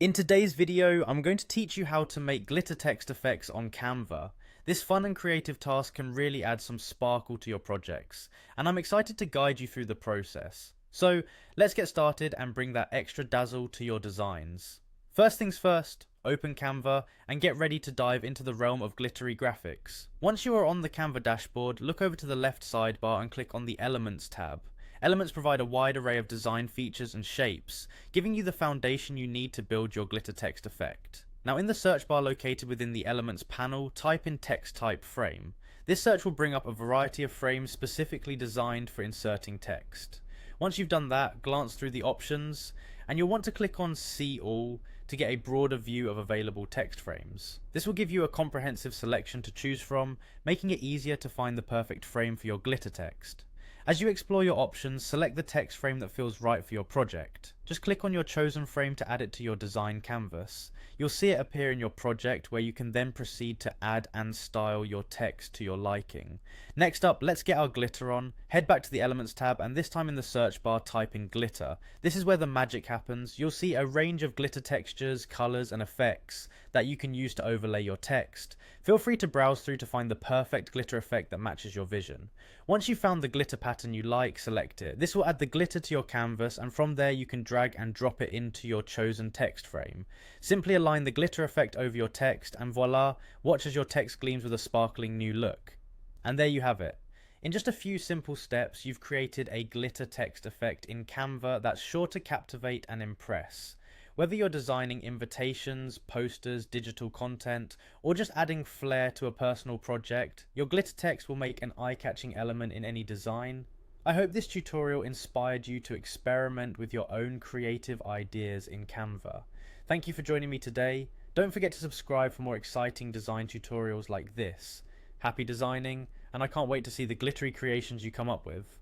In today's video, I'm going to teach you how to make glitter text effects on Canva. This fun and creative task can really add some sparkle to your projects, and I'm excited to guide you through the process. So let's get started and bring that extra dazzle to your designs. First things first, open Canva and get ready to dive into the realm of glittery graphics. Once you are on the Canva dashboard, look over to the left sidebar and click on the Elements tab. Elements provide a wide array of design features and shapes, giving you the foundation you need to build your glitter text effect. Now in the search bar located within the Elements panel, type in text type frame. This search will bring up a variety of frames specifically designed for inserting text. Once you've done that, glance through the options, and you'll want to click on See All to get a broader view of available text frames. This will give you a comprehensive selection to choose from, making it easier to find the perfect frame for your glitter text. As you explore your options, select the text frame that feels right for your project. Just click on your chosen frame to add it to your design canvas. You'll see it appear in your project where you can then proceed to add and style your text to your liking. Next up, let's get our glitter on. Head back to the Elements tab and this time in the search bar type in glitter. This is where the magic happens. You'll see a range of glitter textures, colours and effects that you can use to overlay your text. Feel free to browse through to find the perfect glitter effect that matches your vision. Once you've found the glitter pattern you like, select it. This will add the glitter to your canvas, and from there you can drag and drop it into your chosen text frame. Simply align the glitter effect over your text and voila, watch as your text gleams with a sparkling new look. And there you have it. In just a few simple steps, you've created a glitter text effect in Canva that's sure to captivate and impress. Whether you're designing invitations, posters, digital content, or just adding flair to a personal project, your glitter text will make an eye-catching element in any design. I hope this tutorial inspired you to experiment with your own creative ideas in Canva. Thank you for joining me today. Don't forget to subscribe for more exciting design tutorials like this. Happy designing, and I can't wait to see the glittery creations you come up with.